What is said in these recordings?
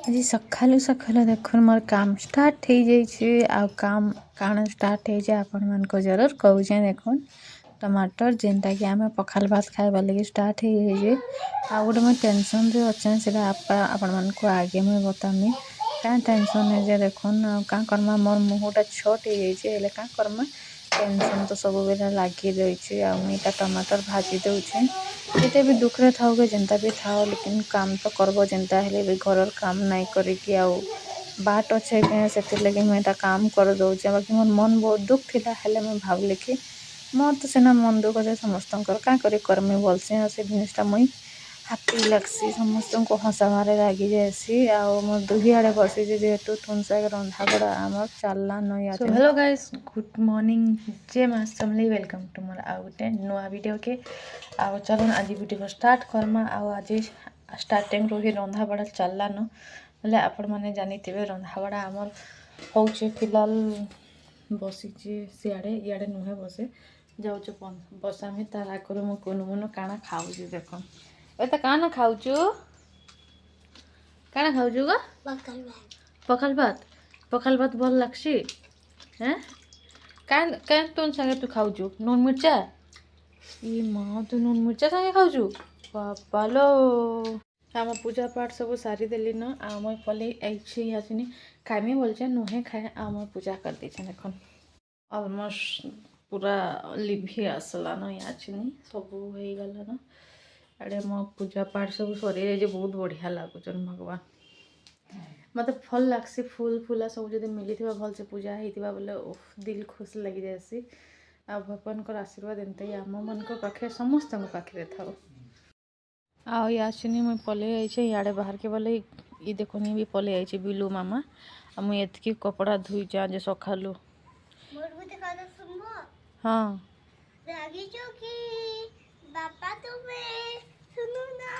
आज सकालू सकालू देख मोर काम स्टार्ट हो जाइए आ काम काण स्टार्ट हो जाए आपण मान जरूर कहूँ देख टमाटर जेनटा कि आम पखाल भात खाइबा लगे स्टार्ट हो जाइए आ गोटे मुझे टेंशन रे अच्छे से आपण मान को आगे मुझे बतामी क्या टेंशन है जे देखुन क्या करमा मोर मुहटा छोट हो जाइए क्या करमा टेंशन तो सब बेला लगी रही है टमाटर भाजी दूचे जिते भी दुख रे थाओ के जनता भी थाओ लेकिन काम तो करबो जनता हेले भी घर काम नहीं करिकी आउ बाट अच्छे से लगे मुझे काम कर दौचे बाकी मोर मन बहुत दुख थिला हेले मैं भावली कि मोर तो सीना मन दुख है समस्त क्या करमी बोलसी से जिनटा मुई हाथी लगसी समस्त को हंसा मारे रागी जासी मो दुही आड़े बसी जेहेतु तुनसा रंधा बड़ा आम चलना नई आज हेलो गाइस गुड मॉर्निंग जय माँ समली वेलकम टू मोर आउ गोटे नुआ वीडियो के आउ चलो आज वीडियो स्टार्ट करमा आज स्टार्टिंग रू ही रंधा बड़ा चलला न बोले आपण मैंने जानी रंधा बड़ा आमर हो फिलहाल बसी सियाड़े इे नुहे बसे जाऊँ बसामी तार आगर मु कुन मुन काଣା खाऊँ देख ए तो काना खाऊचु काना खाऊचु गो पखाल भात भल लगसी हैं क्या तुम संगे तू खाऊचु नून मिर्चा ये माँ तू नून मिर्चा संगे खाऊचु बापा लो आम पूजा पाठ सब सारी देली न आम पलि आसनी खाइमी बोलचे नुहे खाए आम पूजा कर दीछे देख ऑलमोस्ट पूरा लिभि आसला न याचनी सब हो गला न अरे मो पूजा पाठ सब सरी जाए बहुत बढ़िया लगुन भगवान मत भल लगसी फूल फूला सब जो मिली भल से पूजा होता बोले दिल खुश लगी जासी आ भगवान को आशीर्वाद एमती ही आम मान पाखे समस्त पाखे था आसनी मुझे पलि आई इे बाहर के बोले ये देखनी भी पलि आई बिलू मामा आ मुझे एतकी कपड़ा धोई आज सकालू हाँ बापा तुम्हें सुनो ना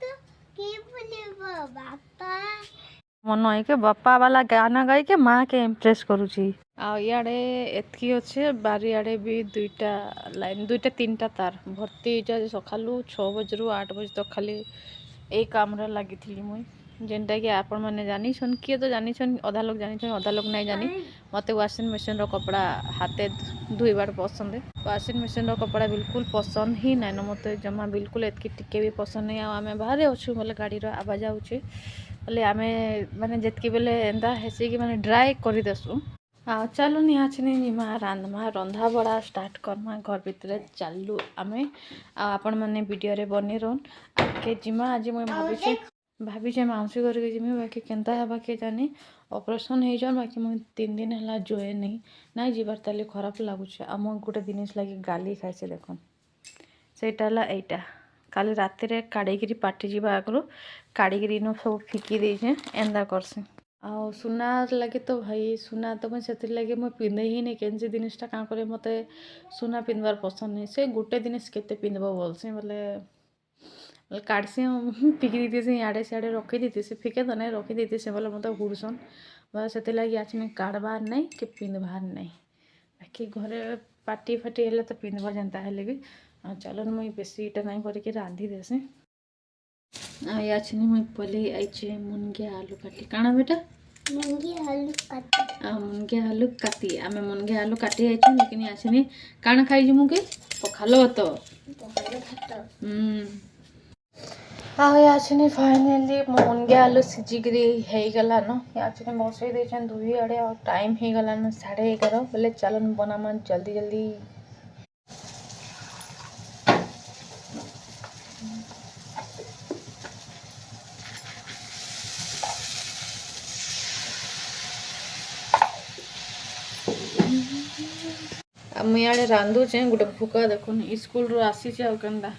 तो की बोले बापा मन है के बापा वाला गाना गाई के माँ के इम्प्रेस करुची आड़े एतकी अच्छे बारियाड़े भी दुईटा लाइन दुईटा तीन टा तार भर्ती सकालू 6 बजे 8 बजे तक खाली यही काम लगी थी मुई जेनटा कि आपण मैंने जानी किए तो जानी अधा लोग जानी अधा लोग नहीं जानी मत वाशिंग मशीन रो कपड़ा हाथे धोइबार पसंद है वाशिंग मशीन रो कपड़ा बिल्कुल पसंद ही ना न मत जमा बिल्कुल एतकी टिके भी पसंद नहीं आम बाहर अच्छु बोले गाड़ी आवाज आऊे बोले आम मैंने जितकी बेले एंता हेसी कि मैंने ड्राई कर देसु हाँ चलो निहाचनी जिमा रांधमा रंधा बड़ा स्टार्ट करमा घर भितर चलू आम आपण मैंने वीडियो रे बनी रोन आगे जिमा आज मुझे भाभी माउसी घर के जिमी बाकी केनता है बाकी जानी ऑपरेशन हो जान बाकी मुझे 3 दिन है जोए नहीं ना जीवार ताले खराब लगुच आम गोटे जिनिस लगे गाली खाई देखन सेटा एटा काली राति रे काढ़ी पार्टी जावा आगु काढ़ी इन सब फिकी देचे एंदा करसी आ सुना लगे तो भाई सुना तो मैं से लगे मैं पिंधे ही नहीं कैसी जिनटा क्या करे मत सुना पिंधबार पसंद नहीं से गोटे जिनिस केते पिंधब बोलसी बोले काढ़सी फिकी देती इे सियाड़े रखी देती से फिके तो नहीं रखी देती से बोले मत हुड़सन बोले से लगे आज काढ़बार नहीं कि पिंधबार नहीं बाकी घरे पार्टी फाटी हेले तो पिंधब जनता हेले भी चलो मुई बेसी इटा नहीं करके रांधि देसी आछनी मुई पलि आई मुनगे आलू काटी काना बेटा मुनगे आलू काटी आम मुनगे आलू काटी आई लेकिन आछनी काना खाई मुके पखालो तो आछनी फाइनाली मुनगे आलू सिझिकी होगला न आछनी बसई देछन दुई आड़े और टाइम हो गला न 11:30 बोले चलन बनामा जल्दी जल्दी मुझे आड़े रांधुचे गोटे भूका देखुन स्कूल रू आसी केनता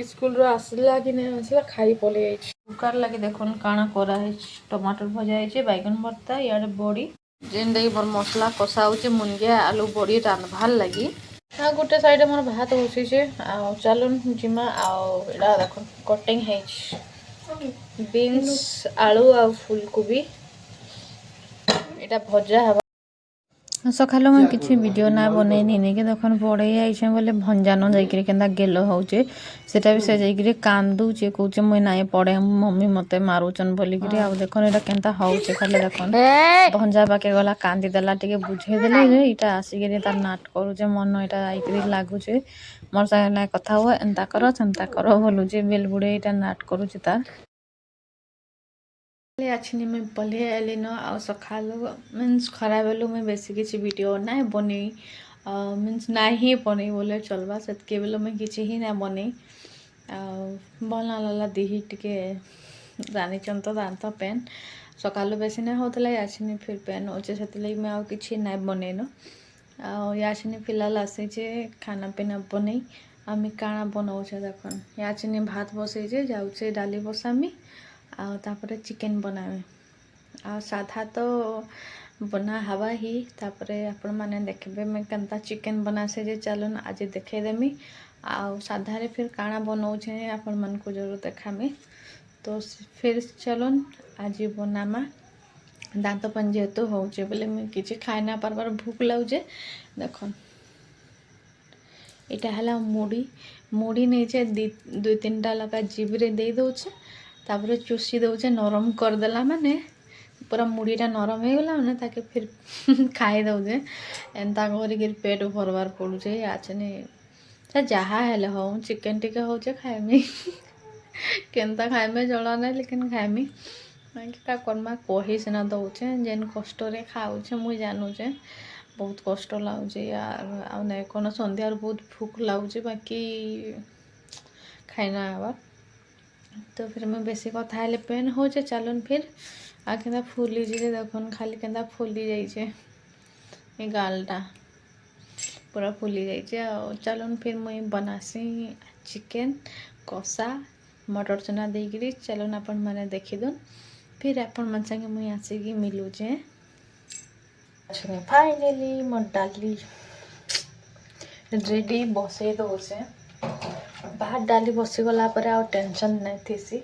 स्कूल रू आसला कि नहीं आसला खाई पलि भूकार लगे देखुन काଣା कराई टमाटर भजा है बैगन भर्ता इे बड़ी जेनटा कि मोर मसला कषा हो मुनगे आलू बड़ी रांधबार लगी हाँ गोटे साइड मोर भात बसीचे चलुन जिमा आड़ा देख कटिंग है बीन्स आलू आ फुलकोबी यहाँ भजा हे ସକାଳୁ ମୁଇଁ କିଛି ଭିଡ଼ିଓ ନା ବନେଇନି କି ଦେଖୁନ୍ ପଢ଼େଇ ଆଇଛେ ବୋଲେ ଭଞ୍ଜାନ ଯାଇକିରି କେନ୍ତା ଗେଲ ହଉଛେ ସେଟା ବି ସେ ଯାଇକିରି କାନ୍ଦୁଛେ କହୁଛେ ମୁଇଁ ନାଇଁ ପଢ଼େ ମମ୍ମି ମତେ ମାରୁଛନ୍ ବୋଲିକିରି ଆଉ ଦେଖୁନ୍ ଏଇଟା କେନ୍ତା ହଉଛେ ଖାଲି ଦେଖୁନ୍ ଭଞ୍ଜା ପାକେ ଗଲା କାନ୍ଦିଦେଲା ଟିକେ ବୁଝେଇଦେଲେ ଯେ ଇଟା ଆସିକିରି ତାର ନାଟ କରୁଛେ ମନ ଏଇଟା ଆଇକିରି ଲାଗୁଛେ ମୋର୍ ସାଙ୍ଗେ ନାଇଁ କଥା ହୁଅ ଏନ୍ତା କର ସେନ୍ତା କର ବୋଲୁଛେ ବେଲ ବୁଡ଼େ ଇଟା ନାଟ କରୁଛେ ତାର ଆଛିନି ମୁଇଁ ପଲେଇ ଆଇଲି ନ ଆଉ ସକାଳୁ ମିନ୍ସ ଖରା ବେଲୁ ମୁଇଁ ବେଶୀ କିଛି ଭିଡ଼ିଓ ନାଇଁ ବନେଇ ମିନ୍ସ ନାଇଁ ହିଁ ବନେଇ ବୋଲେ ଚଲବା ସେତ୍କି ବେଲେ ମୁଇଁ କିଛି ହିଁ ନାଇଁ ବନେଇ ଆଉ ଭଲ ନା ଲାଗଲା ଦିହି ଟିକେ ଜାନିଛନ୍ ତ ଦାନ୍ତ ପେନ୍ ସକାଳୁ ବେଶୀ ନାଇଁ ହଉଥିଲା ଆଛିନି ଫିର୍ ପେନ୍ ହଉଛେ ସେଥିଲାଗି ମୁଇଁ ଆଉ କିଛି ନାଇଁ ବନେଇନ ଆଉ ୟାଛିନି ଫିଲହାଲ ଆସିଛେ ଖାନା ପିନା ବନେଇ ଆମେ କାଣା ବନଉଛେ ଦେଖୁନ୍ ୟାଛିନି ଭାତ ବସେଇଛେ ଯାଉଛେ ଡାଲି ବସାମି ଆଉ ତାପରେ ଚିକେନ୍ ବନାମି ଆଉ ସାଧା ତ ବନା ହେବା ହିଁ ତାପରେ ଆପଣମାନେ ଦେଖିବେ ମୁଇଁ କେନ୍ତା ଚିକେନ୍ ବନାସେ ଯେ ଚାଲୁନ୍ ଆଜି ଦେଖେଇଦେମି ଆଉ ସାଧାରେ ଫିର୍ କାଣା ବନଉଛେ ଆପଣମାନଙ୍କୁ ଜରୁର ଦେଖାମି ତ ଫିର୍ ଚଲୁନ୍ ଆଜି ବନାମା ଦାନ୍ତ ପାନ୍ ଯେହେତୁ ହଉଛେ ବୋଲେ ମୁଇଁ କିଛି ଖାଇ ନା ପାରବାର ଭୁକ ଲାଗୁଛେ ଦେଖୁନ୍ ଏଇଟା ହେଲା ମୁଢ଼ି ନେଇଛେ ଦୁଇ ତିନିଟା ଲଙ୍କା ଜିଭରେ ଦେଇ ଦଉଛେ ତାପରେ ଚୁଷି ଦଉଛେ ନରମ କରିଦେଲା ମାନେ ପୁରା ମୁଢ଼ିଟା ନରମ ହେଇଗଲା ମାନେ ତାକେ ଫିର୍ ଖାଇ ଦଉଛେ ଏନ୍ତା କରିକିରି ପେଟ ଭରବାର ପଡ଼ୁଛେ ଆଛନି ସେ ଯାହା ହେଲେ ହଉ ଚିକେନ୍ ଟିକେ ହଉଛେ ଖାଇମି କେନ୍ତା ଖାଇମି ଜଣା ନାଇଁ ଲେକିନ୍ ଖାଇମି କା କର୍ମା କହି ସିନା ଦଉଛେ ଯେନ୍ କଷ୍ଟରେ ଖାଉଛେ ମୁଇଁ ଜାନୁଛେ ବହୁତ କଷ୍ଟ ଲାଗୁଛେ ଆଉ ନାଇଁ କ'ଣ ସନ୍ଧ୍ୟାରୁ ବହୁତ ଭୁକ ଲାଗୁଛେ ବାକି ଖାଇନା ହେବା ତ ଫିର୍ ମୁଇଁ ବେଶୀ କଥା ହେଲେ ପେନ୍ ହଉଛେ ଚାଲୁନ୍ ଫିର୍ ଆଉ କେନ୍ତା ଫୁଲିଛି ଯେ ଦେଖୁନ୍ ଖାଲି କେନ୍ତା ଫୁଲି ଯାଇଛେ ଏ ଗାଲଟା ପୁରା ଫୁଲି ଯାଇଛେ ଆଉ ଚାଲୁନ୍ ଫିର୍ ମୁଇଁ ବନାସି ଚିକେନ୍ କଷା ମଟର ଚନା ଦେଇକିରି ଚାଲୁନ୍ ଆପଣମାନେ ଦେଖିଦୁନ୍ ଫିର୍ ଆପଣମାନ ସାଙ୍ଗେ ମୁଇଁ ଆସିକି ମିଲୁଛେ ଫାଇନାଲି ମୋ ଡାଲି ରେଡ଼ି ବସେଇ ଦଉଛେ ଭାତ ଡାଲି ବସିଗଲା ପରେ ଆଉ ଟେନସନ୍ ନାଇଁ ଥିସି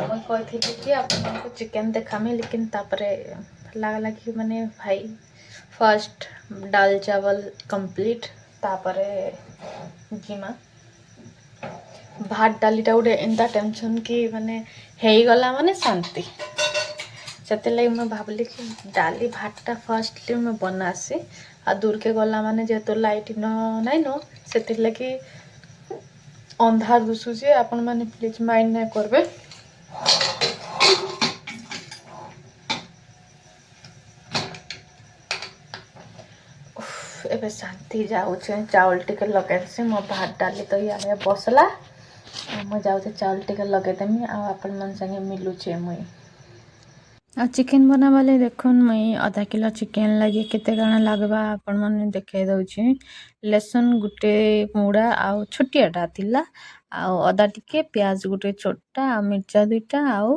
ମୁଇଁ କହିଥିଲି କି ଆପଣମାନଙ୍କୁ ଚିକେନ୍ ଦେଖାମି ଲେକିନ୍ ତାପରେ ଲାଗଲା କି ମାନେ ଭାଇ ଫାଷ୍ଟ ଡାଲ ଚାवल କମ୍ପ୍ଲିଟ୍ ତାପରେ ଜିମା ଭାତ ଡାଲିଟା ଗୋଟେ ଏନ୍ତା ଟେନସନ୍ କି ମାନେ ହେଇଗଲା ମାନେ ଶାନ୍ତି ସେଥିଲାଗି ମୁଁ ଭାବିଲି କି ଡାଲି ଭାତଟା ଫାଷ୍ଟଲି ମୁଁ ବନାସି ଆଉ ଦୂରକେ ଗଲା ମାନେ ଯେହେତୁ ଲାଇଟ୍ ନାଇଁନ ସେଥିର୍ଲାଗି ଅନ୍ଧାର ଦିଶୁଛି ଆପଣମାନେ ପ୍ଲିଜ୍ ମାଇଣ୍ଡ ନାଇଁ କରିବେ ଏବେ ଶାନ୍ତି ଯାଉଛେ ଚାଉଳ ଟିକେ ଲଗେଇଦେସି ମୋ ଭାତ ଡାଲି ତ ଇଆଡ଼େ ବସଲା ମୁଁ ଯାଉଛେ ଚାଉଳ ଟିକେ ଲଗେଇଦେମି ଆଉ ଆପଣମାନ ସାଙ୍ଗେ ମିଲୁଛେ ମୁଇଁ ଆଉ ଚିକେନ୍ ବନାବାଲେ ଦେଖୁନ୍ ମୁଇଁ ଅଧା କିଲୋ ଚିକେନ୍ ଲାଗି କେତେ କାଣା ଲାଗବା ଆପଣମାନେ ଦେଖେଇ ଦଉଛେ ଲେସନ୍ ଗୋଟେ ମୁଡ଼ା ଆଉ ଛୋଟିଆଟା ଥିଲା ଆଉ ଅଦା ଟିକେ ପିଆଜ ଗୋଟେ ଛୋଟା ଆଉ ମିର୍ଚା ଦୁଇଟା ଆଉ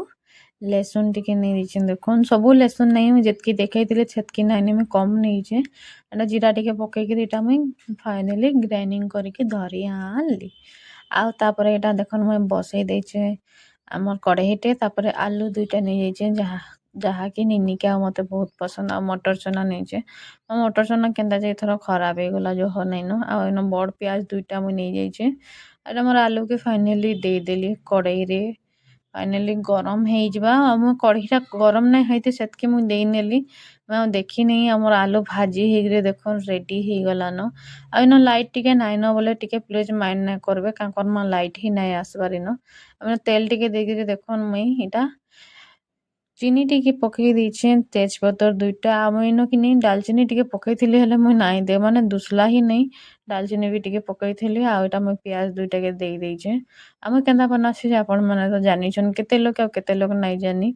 ଲେସୁନ୍ ଟିକେ ନେଇଯାଇଛେ ଦେଖୁନ୍ ସବୁ ଲେସୁନ୍ ନାଇଁ ମୁଁ ଯେତ୍କି ଦେଖେଇଥିଲି ସେତ୍କି ନାଇଁନି ମୁଇଁ କମ୍ ନେଇଛେ ଏଟା ଜିରା ଟିକେ ପକେଇକିରି ଏଇଟା ମୁଇଁ ଫାଇନାଲି ଗ୍ରାଇଣ୍ଡିଙ୍ଗ କରିକି ଧରି ଆଣିଲି ଆଉ ତାପରେ ଏଇଟା ଦେଖୁନ୍ ମୁଇଁ ବସେଇ ଦେଇଛେ ଆମର କଢ଼େଇଟେ ତାପରେ ଆଲୁ ଦୁଇଟା ନେଇଯାଇଛେ ଯାହାକି ନିନିକେ ଆଉ ମତେ ବହୁତ ପସନ୍ଦ ଆଉ ମଟର ଚନା ନେଇଛେ ଆଉ ମଟର ଚନା କେନ୍ତା ଯେ ଏଥର ଖରାପ ହେଇଗଲା ଯୋ ନାଇଁନ ଆଉ ଏନ ବଡ଼ ପିଆଜ ଦୁଇଟା ମୁଇଁ ନେଇଯାଇଛେ ଏଇଟା ମୋର ଆଲୁକେ ଫାଇନାଲି ଦେଇଦେଲି କଡ଼େଇରେ ଫାଇନାଲି ଗରମ ହେଇଯିବା ଆଉ ମୋ କଢ଼େଇଟା ଗରମ ନାଇଁ ହେଇଥି ସେତ୍କି ମୁଇଁ ଦେଇନେଲି ମୁଁ ଆଉ ଦେଖିନି ଆମର ଆଲୁ ଭାଜି ହେଇକିରି ଦେଖୁନ୍ ରେଡ଼ି ହେଇଗଲାନ ଆଉ ଏନ ଲାଇଟ୍ ଟିକେ ନାଇଁନ ବୋଲେ ଟିକେ ପ୍ଲିଜ୍ ମାଇଣ୍ଡ ନାଇଁ କରିବେ କାଁ କର୍ମା ଲାଇଟ୍ ହିଁ ନାଇଁ ଆସବାର ଇନ ଆମେ ତେଲ ଟିକେ ଦେଇକିରି ଦେଖୁନ୍ ମୁଇଁ ଇଟା ଚିନି ଟିକେ ପକେଇ ଦେଇଛେ ତେଜପତ୍ର ଦୁଇଟା ଆଉ ଇନ କି ନେଇ ଡାଲଚିନି ଟିକେ ପକେଇଥିଲି ହେଲେ ମୁଇଁ ନାଇଁ ଦେ ମାନେ ଦୁସଲା ହିଁ ନେଇ ଡାଲଚିନି ବି ଟିକେ ପକେଇଥିଲି ଆଉ ଏଇଟା ମୁଇଁ ପିଆଜ ଦୁଇଟାକେ ଦେଇଛେ ଆମେ କେନ୍ତା ବନାସି ଯେ ଆପଣମାନେ ତ ଜାନିଛନ୍ କେତେ ଲୋକ ଆଉ କେତେ ଲୋକ ନାଇଁ ଜାନି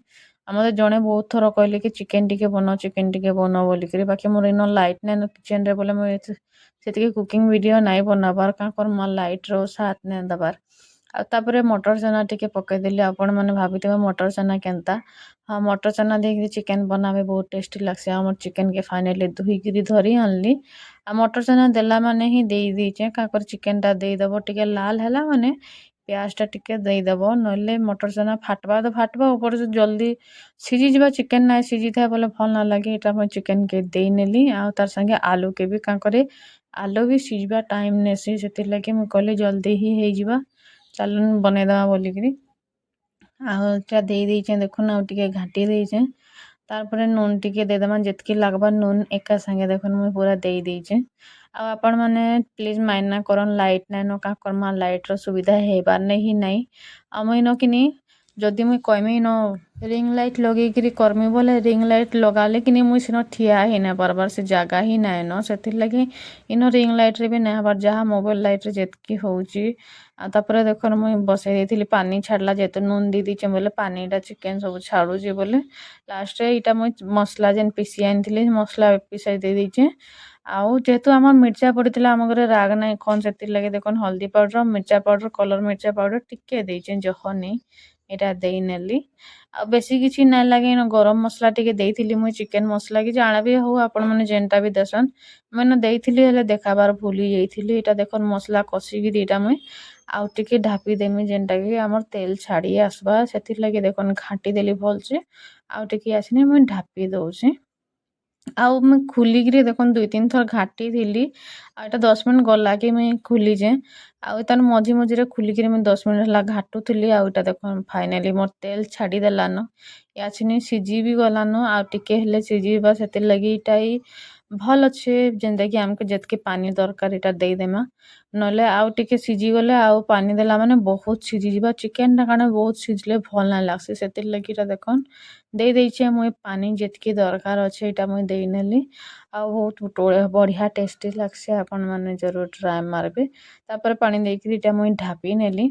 ଆଉ ମତେ ଜଣେ ବହୁତ ଥର କହିଲେ କି ଚିକେନ୍ ଟିକେ ବନ ବୋଲିକିରି ବାକି ମୋର ଇନ ଲାଇଟ୍ ନାଇଁନ କିଚେନ୍ରେ ବୋଲେ ମୁଇଁ ସେତିକି କୁକିଂ ଭିଡ଼ିଓ ନାଇଁ ବନାବାର କାଁ କର୍ମା ଲାଇଟ୍ର ସାଥ୍ ନାଇଁ ଦେବାର୍ ଆଉ ତାପରେ ମଟର ଚନା ଟିକେ ପକେଇଦେଲି ଆପଣମାନେ ଭାବିଥିବେ ମଟର ଚନା କେନ୍ତା ହଁ ମଟର ଚନା ଦେଇକିରି ଚିକେନ୍ ବନାବେ ବହୁତ ଟେଷ୍ଟି ଲାଗ୍ସି ଆଉ ଆମର ଚିକେନ୍କେ ଫାଇନାଲି ଧୁଇକିରି ଧରି ଆଣିଲି ଆଉ ମଟର ଚନା ଦେଲା ମାନେ ହିଁ ଦେଇଛେ କାଁ କରି ଚିକେନ୍ଟା ଦେଇଦେବ ଟିକେ ଲାଲ ହେଲା ମାନେ ପିଆଜଟା ଟିକେ ଦେଇଦେବ ନହେଲେ ମଟର ଚନା ଫାଟବା ତ ଫାଟବା ଉପରେ ଜଲ୍ଦି ସିଝିଯିବା ଚିକେନ୍ ନାଇଁ ସିଝିଥାଏ ବୋଲେ ଭଲ ନା ଲାଗେ ଏଇଟା ମୁଁ ଚିକେନ୍କେ ଦେଇନେଲି ଆଉ ତାର ସାଙ୍ଗେ ଆଲୁକେ ବି କାଁ କରେ ଆଲୁ ବି ସିଝିବା ଟାଇମ୍ ନେସି ସେଥିର୍ଲାଗି ମୁଁ କହିଲି ଜଲ୍ଦି ହିଁ ହେଇଯିବା ଚାଲୁନ୍ ବନେଇଦେବା ବୋଲିକିରି ଆଉ ଏଇଟା ଦେଇଛେଁ ଦେଖୁନ୍ ଆଉ ଟିକେ ଘାଣ୍ଟି ଦେଇଛେଁ ତାପରେ ନୁନ୍ ଟିକେ ଦେଇଦେମା ଯେତ୍କି ଲାଗ୍ବା ନୁନ୍ ଏକା ସାଙ୍ଗେ ଦେଖୁନ୍ ମୁଇଁ ପୁରା ଦେଇଛେଁ ଆଉ ଆପଣମାନେ ପ୍ଲିଜ୍ ମାଇଣ୍ଡ ନା କରନ୍ ଲାଇଟ୍ ନାଇଁନ କାଁ କର୍ମା ଲାଇଟ୍ର ସୁବିଧା ହେଇପାର୍ ନାଇଁ ହିଁ ନାଇଁ ଆଉ ମୁଇଁ ଇନ କିନି ଯଦି ମୁଇଁ କହେମି ଇନ ରିଙ୍ଗ ଲାଇଟ୍ ଲଗେଇକିରି କର୍ମି ବୋଲେ ରିଙ୍ଗ ଲାଇଟ୍ ଲଗାଲେ କିନି ମୁଇଁ ସେନ ଠିଆ ହେଇ ନାଇଁ ପାର୍ବାର୍ ସେ ଜାଗା ହିଁ ନାଇଁନ ସେଥିର୍ଲାଗି ଇନ ରିଙ୍ଗ ଲାଇଟ୍ରେ ବି ନାଇଁ ହେବାର୍ ଯାହା ମୋବାଇଲ୍ ଲାଇଟ୍ରେ ଯେତ୍କି ହଉଚି ଆଉ ତାପରେ ଦେଖୁନ୍ ମୁଇଁ ବସେଇ ଦେଇଥିଲି ପାନି ଛାଡ୍ଲା ଯେହେତୁ ନୁନ୍ ଦେଇ ଦେଇଛେଁ ବୋଲେ ପାନିଟା ଚିକେନ୍ ସବୁ ଛାଡୁଛେ ବୋଲେ ଲାଷ୍ଟରେ ଇଟା ମୁଇଁ ମସ୍ଲା ଯେନ୍ ପିସି ଆଣିଥିଲି ମସ୍ଲା ପିସାଇ ଦେଇଛେଁ ଆଉ ଯେହେତୁ ଆମର୍ ମିର୍ଚା ପଡିଥିଲା ଆମ ଘରେ ରାଗ୍ ନାଇଁ ଖନ୍ ସେଥିର୍ଲାଗି ଦେଖୁନ୍ ହଳଦୀ ପାଉଡର୍ ମିର୍ଚା ପାଉଡର୍ କଲର୍ ମିର୍ଚା ପାଉଡର୍ ଟିକେ ଦେଇଛେଁ ଜହ ନେଇ ଏଇଟା ଦେଇନେଲି ଆଉ ବେଶୀ କିଛି ନାଇଁ ଲାଗେ ଇନ ଗରମ୍ ମସ୍ଲା ଟିକେ ଦେଇଥିଲି ମୁଇଁ ଚିକେନ୍ ମସ୍ଲା କି ଜାଣା ବି ହଉ ଆପଣମାନେ ଯେନ୍ଟା ବି ଦେସନ୍ ମୁଇଁ ଇନ ଦେଇଥିଲି ହେଲେ ଦେଖାବାର୍ ଭୁଲି ଯାଇଥିଲି ଏଇଟା ଦେଖୁନ୍ ମସ୍ଲା କଷିକିରି ଇଟା ମୁଇଁ ଆଉ ଟିକେ ଢାପି ଦେମି ଯେନ୍ଟା କି ଆମର୍ ତେଲ୍ ଛାଡି ଆସ୍ବା ସେଥିର୍ଲାଗି ଦେଖୁନ୍ ଘାଣ୍ଟି ଦେଲି ଭଲ୍ସେ ଆଉ ଟିକେ ଆସିନି ମୁଇଁ ଢାପି ଦଉଛେଁ ଆଉ ମୁଇଁ ଖୁଲିକିରି ଦେଖୁନ୍ 2-3 ଥର ଘାଣ୍ଟିଥିଲି ଆଉ ଏଟା 10 ମିନିଟ୍ ଗଲାକେ ମୁଇଁ ଖୁଲିଚେଁ ଆଉ ତାର୍ ମଝି ମଝିରେ ଖୁଲିକିରି ମୁଇଁ 10 ମିନିଟ୍ ହେଲା ଘାଣ୍ଟୁଥିଲି ଆଉ ଏଟା ଦେଖୁନ୍ ଫାଇନାଲି ମୋର୍ ତେଲ୍ ଛାଡିଦେଲାନ ଇଆଛିନି ସିଝି ବି ଗଲାନ ଆଉ ଟିକେ ହେଲେ ସିଝିବା ସେଥିର୍ଲାଗି ଇଟା ଭଲ୍ ଅଛେ ଯେନ୍ତା କି ଆମ୍କୁ ଯେତ୍କି ପାନି ଦରକାର୍ ଇଟା ଦେଇଦେମା ନହେଲେ ଆଉ ଟିକେ ସିଝିଗଲେ ଆଉ ପାନି ଦେଲା ମାନେ ବହୁତ୍ ସିଝିଯିବା ଚିକେନ୍ଟା କାଣା ବହୁତ୍ ସିଝିଲେ ଭଲ୍ ନାଇଁ ଲାଗ୍ସି ସେଥିର୍ଲାଗି ଇଟା ଦେଖୁନ୍ ଦେଇଛେଁ ମୁଇଁ ପାନି ଯେତ୍କି ଦରକାର୍ ଅଛେ ଇଟା ମୁଇଁ ଦେଇନେଲି ଆଉ ବହୁତ୍ ବଢ଼ିଆ ଟେଷ୍ଟି ଲାଗ୍ସି ଆପଣମାନେ ଜରୁର୍ ଟ୍ରାଏ ମାର୍ବେ ତାପରେ ପାଣି ଦେଇକିରି ଇଟା ମୁଇଁ ଢାପି ନେଲି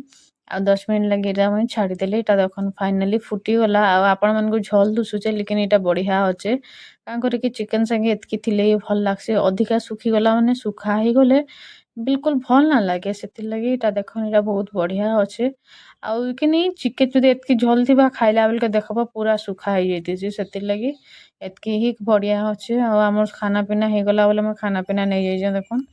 ଆଉ 10 ମିନିଟ୍ ଲାଗି ଇଟା ମୁଇଁ ଛାଡ଼ିଦେଲି ଇଟା ଦେଖୁନ୍ ଫାଇନାଲି ଫୁଟିଗଲା ଆଉ ଆପଣମାନଙ୍କୁ ଝୋଲ୍ ଦୁସୁଛେ ଲେକିନ୍ ଇଟା ବଢ଼ିଆ ଅଛେ କାଁ କରିକି ଚିକେନ୍ ସାଙ୍ଗେ ଏତ୍କି ଥିଲେ ହି ଭଲ୍ ଲାଗ୍ସି ଅଧିକା ଶୁଖିଗଲା ମାନେ ଶୁଖା ହେଇଗଲେ ବିଲ୍କୁଲ୍ ଭଲ୍ ନା ଲାଗେ ସେଥିର୍ଲାଗି ଇଟା ଦେଖୁନ୍ ଇଟା ବହୁତ୍ ବଢ଼ିଆ ଅଛେ ଆଉ କିନି ଚିକେନ୍ ଯଦି ଏତ୍କି ଝୋଲ୍ ଥିବା ଖାଇଲା ବେଲ୍କେ ଦେଖ୍ବ ପୁରା ଶୁଖା ହେଇଯାଇଥିସି ସେଥିର୍ଲାଗି ଏତ୍କି ହି ବଢ଼ିଆ ଅଛେ ଆଉ ଆମର୍ ଖାନା ପିନା ହେଇଗଲା ବୋଲେ ମୁଇଁ ଖାନା ପିନା ନେଇଯାଇଛେଁ ଦେଖୁନ୍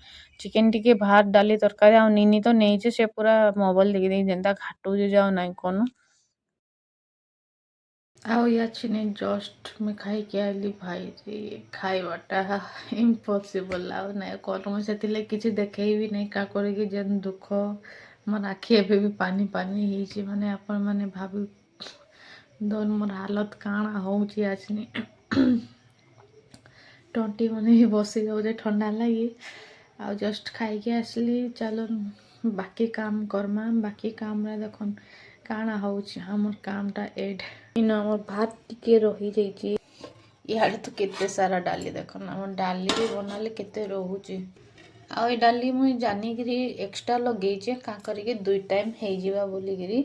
ଚିକେନ୍ ଟିକେ ଭାତ୍ ଡାଲି ତରକାରୀ ଆଉ ନିନି ତ ନେଇଛେ ସେ ପୁରା ମୋବାଇଲ୍ ଦେଖି ଦେଖି ଯେନ୍ତା ଘାଟୁଛେ ଯେ ଆଉ ନାଇଁ କନ ଆଉ ଇୟାଛିନି ଜଷ୍ଟ ମୁଇଁ ଖାଇକି ଆଇଲି ଭାଇରେ ଖାଇବାଟା ଇମ୍ପସିବଲ୍ ଆଉ ନାଇଁ କର୍ମ ସେଥିର୍ଲାଗି କିଛି ଦେଖେଇବି ନାଇଁ କାଁ କରିକି ଯେନ୍ ଦୁଃଖ ମୋର୍ ଆଖି ଏବେ ବି ପାନି ପାନି ହେଇଛେ ମାନେ ଆପଣମାନେ ଭାବି ଦନ୍ ମୋର୍ ହାଲତ୍ କାଣା ହଉଛେ ଆଛିନି ତଣ୍ଟି ମାନେ ବସି ଯାଉଛେ ଥଣ୍ଡା ଲାଗି ଆଉ ଜଷ୍ଟ ଖାଇକି ଆସିଲି ଚାଲୁନ୍ ବାକି କାମ୍ କର୍ମା ବାକି କାମ୍ରେ ଦେଖୁନ୍ କାଣା ହଉଛେ ଆମର୍ କାମ୍ଟା ଏଇଟ୍ ଇନ ଆମର୍ ଭାତ୍ ଟିକେ ରହିଯାଇଛେ ଇଆଡ଼େ ତ କେତେ ସାରା ଡାଲି ଦେଖୁନ୍ ଆମର୍ ଡାଲି ବି ବନାଲେ କେତେ ରହୁଛେ ଆଉ ଏ ଡାଲି ମୁଇଁ ଜାନିକିରି ଏକ୍ସଟ୍ରା ଲଗେଇଛେ କାଁ କରିକି 2 ଟାଇମ୍ ହେଇଯିବା ବୋଲିକିରି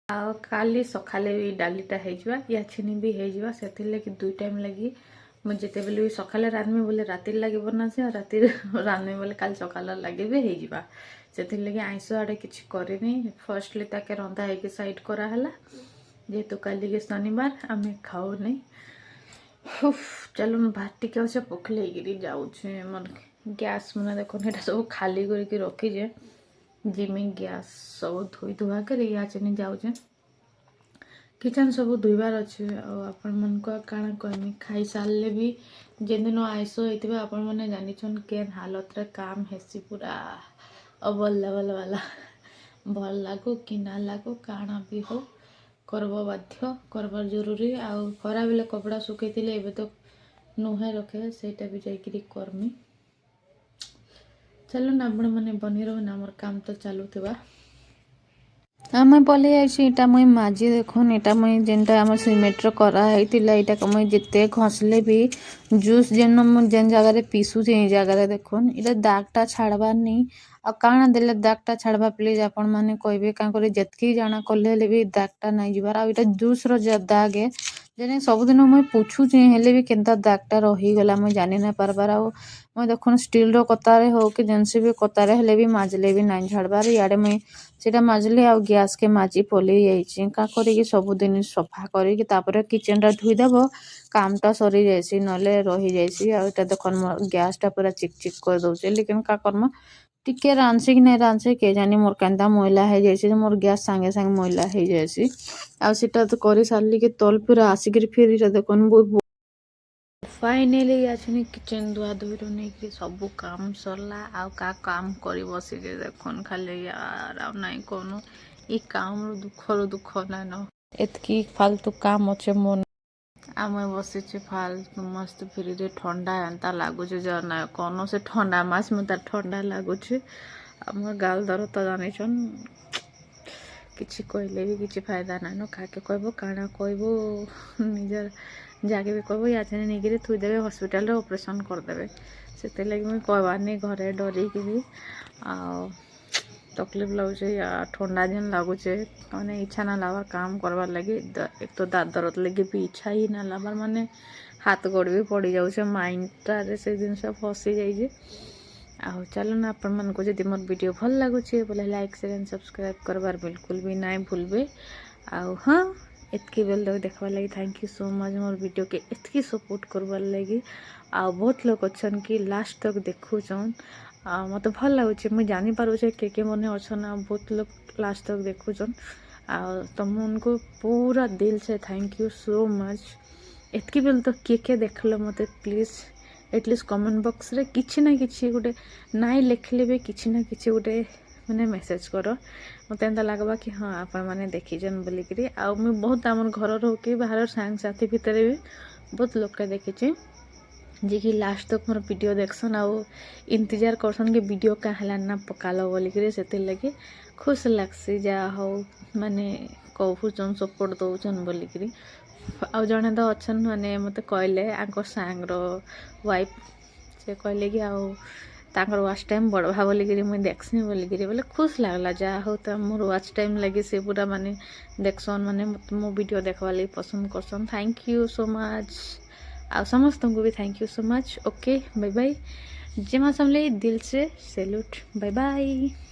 ଆଉ କାଲି ସକାଳେ ବି ଡାଲିଟା ହେଇଯିବା ଇୟାଛିନି ବି ହେଇଯିବା ସେଥିର୍ଲାଗି 2 ଟାଇମ୍ ଲାଗି ମୁଁ ଯେତେବେଲେ ବି ସକାଳେ ରାନ୍ଧମି ବୋଲେ ରାତିର୍ ଲାଗି ବନାସି ଆଉ ରାତିରେ ରାନ୍ଧମି ବୋଲେ କାଲି ସକାଳ ଲାଗି ବି ହେଇଯିବା ସେଥିର୍ଲାଗି ଆଇଁଷ ଆଡ଼େ କିଛି କରିନି ଫର୍ଷ୍ଟଲି ତାକେ ରନ୍ଧା ହେଇକି ସାଇଡ଼୍ କରାହେଲା ଯେହେତୁ କାଲିକି ଶନିବାର୍ ଆମେ ଖାଉନାଇଁ ଚାଲୁନ୍ ଭାତ୍ ଟିକେ ଅଛେ ପଖଲେଇକିରି ଯାଉଛେ ମୋର୍ ଗ୍ୟାସ୍ ମାନେ ଦେଖୁନ୍ ଏଇଟା ସବୁ ଖାଲି କରିକି ରଖିଛେ ଜିମି ଗ୍ୟାସ୍ ସବୁ ଧୋଇ ଧୁଆ କରି ଇୟାଛିନି ଯାଉଛେ କିଚେନ୍ ସବୁ ଧୋଇବାର୍ ଅଛେ ଆଉ ଆପଣମାନଙ୍କୁ କାଣା କହେମି ଖାଇ ସାରିଲେ ବି ଯେନ୍ ଦିନ ଆଇଁଷ ହେଇଥିବା ଆପଣମାନେ ଜାନିଛନ୍ କେନ୍ ହାଲତ୍ରେ କାମ୍ ହେସି ପୁରା ଅବଲ୍ ଲେଭେଲ୍ ବାଲା ଭଲ୍ ଲାଗୁ କି ନା ଲାଗୁ କାଣା ବି ହଉ କର୍ବ ବାଧ୍ୟ କର୍ବାର୍ ଜରୁରୀ ଆଉ ଖରା ବେଲେ କପଡ଼ା ଶୁଖେଇଥିଲେ ଏବେ ତ ନୁହେଁ ରଖେ ସେଇଟା ବି ଯାଇକିରି କର୍ମି ଚାଲୁନ୍ ଆପଣମାନେ ବନି ରହୁନ୍ ଆମର୍ କାମ୍ ତ ଚାଲୁଥିବା ଆମେ ପଲେଇ ଆଇছি ଇଟା ମୁଇଁ ମାଜି ଦେଖୁନ୍ ଇଟା ମୁଇଁ ଯେନ୍ଟା ଆମର୍ ସିମେଣ୍ଟର କରା ହେଇଥିଲା ଇଟାକେ ମୁଇଁ ଯେତେ ଘଷ୍ଲେ ବି ଜୁସ୍ ଯେନ୍ ଯେନ୍ ଜାଗାରେ ପିସୁଛେ ଏ ଜାଗାରେ ଦେଖୁନ୍ ଇଟା ଦାଗ୍ଟା ଛାଡ଼ବାର୍ ନି ଆଉ କାଣା ଦେଲେ ଦାଗ୍ଟା ଛାଡ଼ବା ପ୍ଲିଜ୍ ଆପଣମାନେ କହିବେ କାଁ କରି ଯେତ୍କି ଜାଣା କଲେ ହେଲେ ବି ଦାଗ୍ଟା ନାଇଁ ଯିବାର୍ ଆଉ ଇଟା ଜୁସ୍ର ଦାଗ୍ ଏ ଯେନେ ସବୁଦିନ ମୁଇଁ ପୁଛୁଛେଁ ହେଲେ ବି କେନ୍ତା ଦାଗ୍ଟା ରହିଗଲା ମୁଇଁ ଜାନି ନାଇଁ ପାର୍ବାର୍ ଆଉ ମୁଇଁ ଦେଖୁନ୍ ଷ୍ଟିଲ୍ର କତାରେ ହଉ କି ଯେନ୍ସି ବି କତାରେ ହେଲେ ବି ମାଜ୍ଲେ ବି ନାଇଁ ଝାଡ଼ବାର୍ ଇଆଡ଼େ ମୁଇଁ ସେଟା ମାଜ୍ଲି ଆଉ ଗ୍ୟାସ୍କେ ମାଜି ପଲେଇ ଯାଇଛେଁ କାଁ କରିକି ସବୁଦିନ ସଫା କରିକି ତାପରେ କିଚେନ୍ଟା ଧୁଇଦେବ କାମ୍ଟା ସରି ଯାଏସି ନହେଲେ ରହିଯାଏସି ଆଉ ଇଟା ଦେଖୁନ୍ ମୋର୍ ଗ୍ୟାସ୍ଟା ପୁରା ଚିକ୍ ଚିକ୍ କରିଦଉଛେ ଲେକିନ୍ କାଁ କର୍ମା टिके रांधसी कि नहीं रांधसी के जानी मोर केन्ता मैला हो जाए मोर गैस सांगे सांगे मैला हो जाए आटा तो कर सारे कि तल पूरा आसिक फिर देखन फाइनाली आछनी किचन धुआ धुईर नहीं सब काम सरला आउ का काम कर बस देखन खाली यार आ नहीं कौन ई काम दुख नाइन एतकी फालतू काम अच्छे मोर आम बसी फालतू मस्त फ्री ठंडा एंता लगुच ना कौन से ठंडा मास मत ठंडा लगुच आम गाल दर तो जान किसी कहले भी किसी फायदा नाइन खाके कह काଣା कह निजर जाके भी कह या नहीं कि थुईदेवे हस्पिटाल ऑपरेशन करदे से लगे मुझे कहबार नहीं घरे डरिकी भी आ तकलीफ लगुचे या ठंडा दिन लगुचे मैंने इच्छा ना लगा काम करवार लगे एक तो दाँत दर्द लगे भी इच्छा ही ना लबार माने हाथ गोड़ भी पड़ जाऊे माइंडटारे से जिन फसी जाइए आउ चलो ना आपण मन को जदि मोर वीडियो भल लगुचे बोले लाइक शेयर एंड सब्सक्राइब करवार बिल्कुल भी ना भूलबे आउ हाँ एतकी बेल तक देखवार लगी thank you so much more video के एतकी सपोर्ट करवार लगी आ बहुत लोग अच्छन कि लास्ट तक देखुचन मत भल लगुचे मुझे जानी पारुचे के मने अच्छन बहुत लोग लास्ट तक देखुचन आ तुम उनको पूरा दिल से थैंक यू सो मच एतकी बेल तक किए देखल मत प्लीज एटलिस्ट कमेंट बॉक्स रे किछि ना किछि गोटे नाई लिखले भी किछि ना किछि गोटे मैंने मेसेज कर मत एंता लगवा कि हाँ आपण मैंने देखीजन बोलिकी आ बहुत आम घर हो कि बाहर सांग साथी भितर भी बहुत लोग के देखी जी कि लास्ट तक मोर वीडियो देखसन आउ इंतजार करसन कि वीडियो क्या है ना पकालो बोलिकी से लगे खुश लगसी जा हो माने कहूचन सपोर्ट दौचन बोलिकी आउ जड़े तो अच्छन मैंने मत कहले आंक सांगर वाइफ से कहले कि आउ तांकर वाच टाइम बढ़वा बोलिकी मुझे देखसी बोलिकी बोले खुश लगला जा हो तो मोर वाच टाइम लगे से पूरा माने देखसन माने मो वीडियो देखवा लगी पसंद करसन थैंक यू सो मच आ समस्त को भी thank you so much okay bye bye जेमा समले दिल से सैल्यूट बाय बाय।